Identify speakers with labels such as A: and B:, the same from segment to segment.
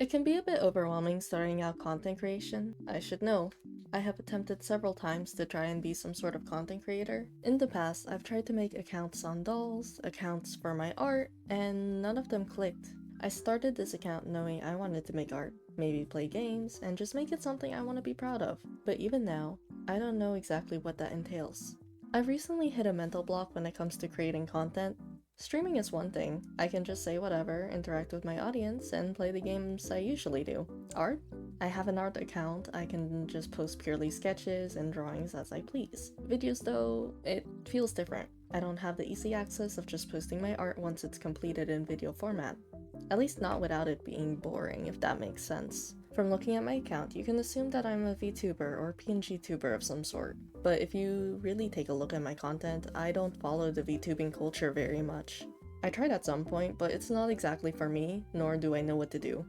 A: It can be a bit overwhelming starting out content creation. I should know. I have attempted several times to try and be some sort of content creator. In the past, I've tried to make accounts on dolls, accounts for my art, and none of them clicked. I started this account knowing I wanted to make art, maybe play games, and just make it something I want to be proud of. But even now, I don't know exactly what that entails. I've recently hit a mental block when it comes to creating content. Streaming is one thing. I can just say whatever, interact with my audience, and play the games I usually do. Art? I have an art account. I can just post purely sketches and drawings as I please. Videos though, it feels different. I don't have the easy access of just posting my art once it's completed in video format. At least not without it being boring, if that makes sense. From looking at my account, you can assume that I'm a VTuber or PNG tuber of some sort. But if you really take a look at my content, I don't follow the VTubing culture very much. I tried at some point, but it's not exactly for me, nor do I know what to do.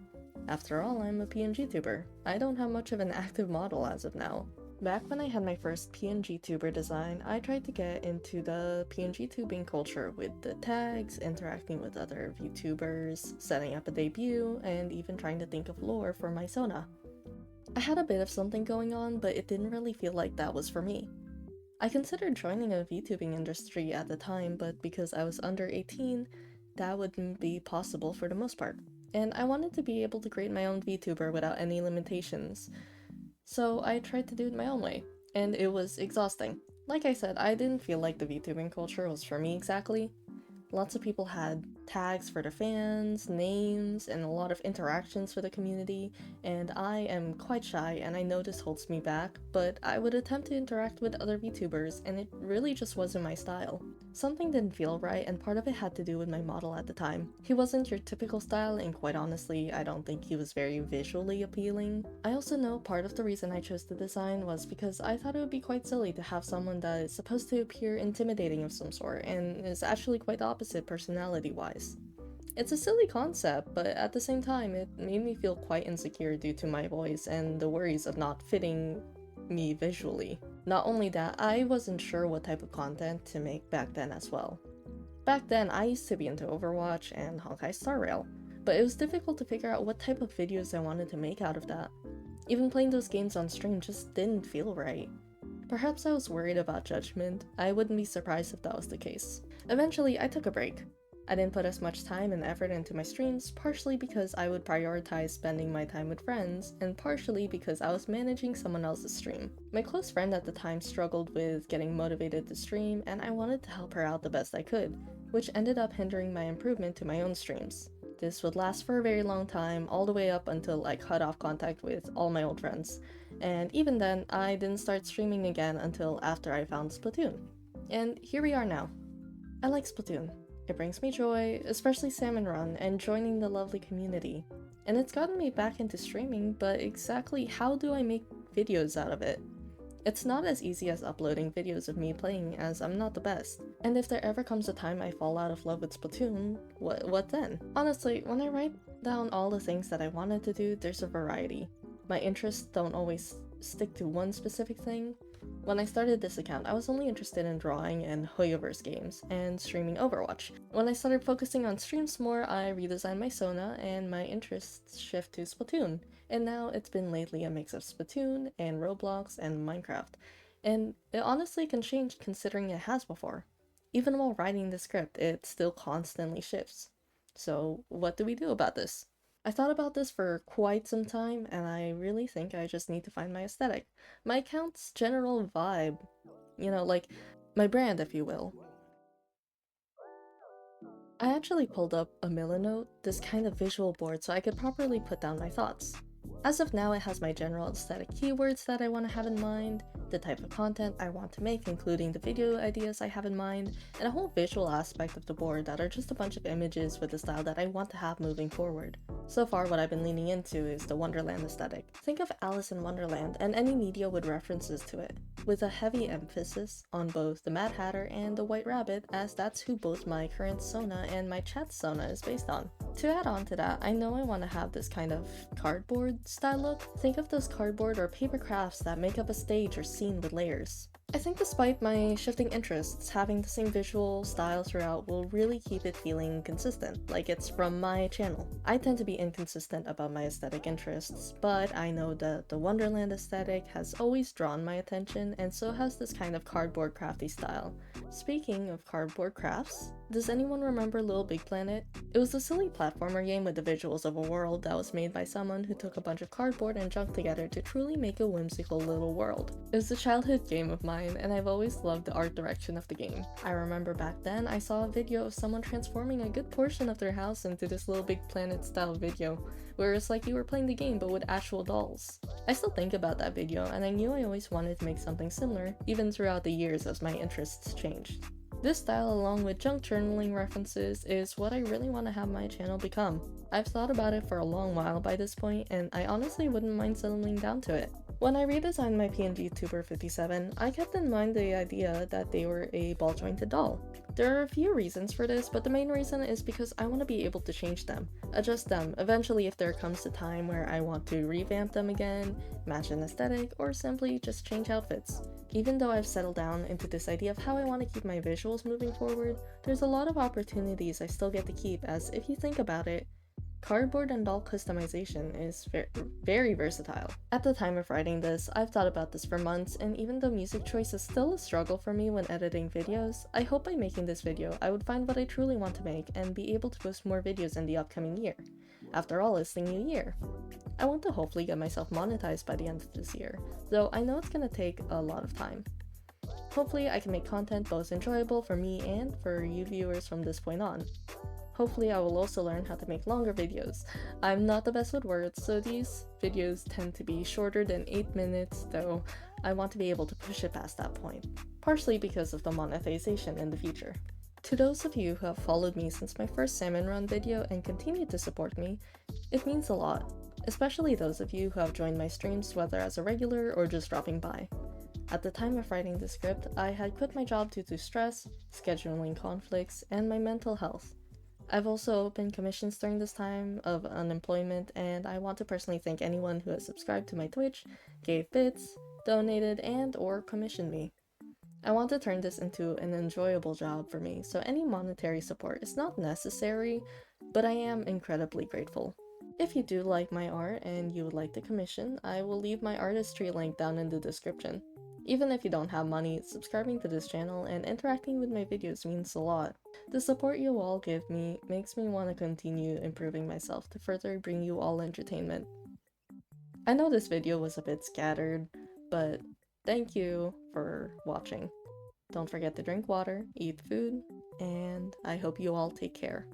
A: After all, I'm a PNG tuber. I don't have much of an active model as of now. Back when I had my first PNG tuber design, I tried to get into the PNG tubing culture with the tags, interacting with other VTubers, setting up a debut, and even trying to think of lore for my Sona. I had a bit of something going on, but it didn't really feel like that was for me. I considered joining a VTubing industry at the time, but because I was under 18, that wouldn't be possible for the most part. And I wanted to be able to create my own VTuber without any limitations. So I tried to do it my own way, and it was exhausting. Like I said, I didn't feel like the VTubing culture was for me exactly. Lots of people had tags for their fans, names, and a lot of interactions for the community, and I am quite shy and I know this holds me back, but I would attempt to interact with other VTubers and it really just wasn't my style. Something didn't feel right, and part of it had to do with my model at the time. He wasn't your typical style, and quite honestly, I don't think he was very visually appealing. I also know part of the reason I chose the design was because I thought it would be quite silly to have someone that is supposed to appear intimidating of some sort, and is actually quite the opposite personality-wise. It's a silly concept, but at the same time, it made me feel quite insecure due to my voice and the worries of not fitting me visually. Not only that, I wasn't sure what type of content to make back then as well. Back then, I used to be into Overwatch and Honkai Star Rail, but it was difficult to figure out what type of videos I wanted to make out of that. Even playing those games on stream just didn't feel right. Perhaps I was worried about judgment. I wouldn't be surprised if that was the case. Eventually, I took a break. I didn't put as much time and effort into my streams, partially because I would prioritize spending my time with friends, and partially because I was managing someone else's stream. My close friend at the time struggled with getting motivated to stream, and I wanted to help her out the best I could, which ended up hindering my improvement to my own streams. This would last for a very long time, all the way up until I cut off contact with all my old friends. And even then, I didn't start streaming again until after I found Splatoon. And here we are now. I like Splatoon. It brings me joy, especially Salmon Run, and joining the lovely community. And it's gotten me back into streaming, but exactly how do I make videos out of it? It's not as easy as uploading videos of me playing, as I'm not the best. And if there ever comes a time I fall out of love with Splatoon, what then? Honestly, when I write down all the things that I wanted to do, there's a variety. My interests don't always stick to one specific thing. When I started this account, I was only interested in drawing and Hoyoverse games, and streaming Overwatch. When I started focusing on streams more, I redesigned my Sona, and my interests shift to Splatoon. And now it's been lately a mix of Splatoon, and Roblox, and Minecraft. And it honestly can change considering it has before. Even while writing the script, it still constantly shifts. So what do we do about this? I thought about this for quite some time, and I really think I just need to find my aesthetic. My account's general vibe. You know, like, my brand, if you will. I actually pulled up a Milanote, this kind of visual board, so I could properly put down my thoughts. As of now, it has my general aesthetic keywords that I want to have in mind, the type of content I want to make, including the video ideas I have in mind, and a whole visual aspect of the board that are just a bunch of images with the style that I want to have moving forward. So far, what I've been leaning into is the Wonderland aesthetic. Think of Alice in Wonderland and any media with references to it, with a heavy emphasis on both the Mad Hatter and the White Rabbit, as that's who both my current Sona and my chat Sona is based on. To add on to that, I know I want to have this kind of cardboard style look. Think of those cardboard or paper crafts that make up a stage or scene with layers. I think despite my shifting interests, having the same visual style throughout will really keep it feeling consistent, like it's from my channel. I tend to be inconsistent about my aesthetic interests, but I know that the Wonderland aesthetic has always drawn my attention, and so has this kind of cardboard crafty style. Speaking of cardboard crafts, does anyone remember Little Big Planet? It was a silly platformer game with the visuals of a world that was made by someone who took a bunch of cardboard and junk together to truly make a whimsical little world. It was a childhood game of mine, and I've always loved the art direction of the game. I remember back then I saw a video of someone transforming a good portion of their house into this Little Big Planet style video, where it's like you were playing the game but with actual dolls. I still think about that video, and I knew I always wanted to make something similar, even throughout the years as my interests changed. This style, along with junk journaling references, is what I really want to have my channel become. I've thought about it for a long while by this point, and I honestly wouldn't mind settling down to it. When I redesigned my PNG Tuber 57, I kept in mind the idea that they were a ball-jointed doll. There are a few reasons for this, but the main reason is because I want to be able to change them, adjust them, eventually if there comes a time where I want to revamp them again, match an aesthetic, or simply just change outfits. Even though I've settled down into this idea of how I want to keep my visuals moving forward, there's a lot of opportunities I still get to keep, as if you think about it, cardboard and doll customization is very versatile. At the time of writing this, I've thought about this for months, and even though music choice is still a struggle for me when editing videos, I hope by making this video I would find what I truly want to make and be able to post more videos in the upcoming year. After all, it's the new year. I want to hopefully get myself monetized by the end of this year, though I know it's gonna take a lot of time. Hopefully I can make content both enjoyable for me and for you viewers from this point on. Hopefully I will also learn how to make longer videos. I'm not the best with words, so these videos tend to be shorter than 8 minutes, though I want to be able to push it past that point, partially because of the monetization in the future. To those of you who have followed me since my first salmon run video and continue to support me, it means a lot, especially those of you who have joined my streams whether as a regular or just dropping by. At the time of writing the script, I had quit my job due to stress, scheduling conflicts, and my mental health. I've also opened commissions during this time of unemployment, and I want to personally thank anyone who has subscribed to my Twitch, gave bits, donated, and or commissioned me. I want to turn this into an enjoyable job for me, so any monetary support is not necessary, but I am incredibly grateful. If you do like my art and you would like to commission, I will leave my artistry link down in the description. Even if you don't have money, subscribing to this channel and interacting with my videos means a lot. The support you all give me makes me want to continue improving myself to further bring you all entertainment. I know this video was a bit scattered, but thank you for watching. Don't forget to drink water, eat food, and I hope you all take care.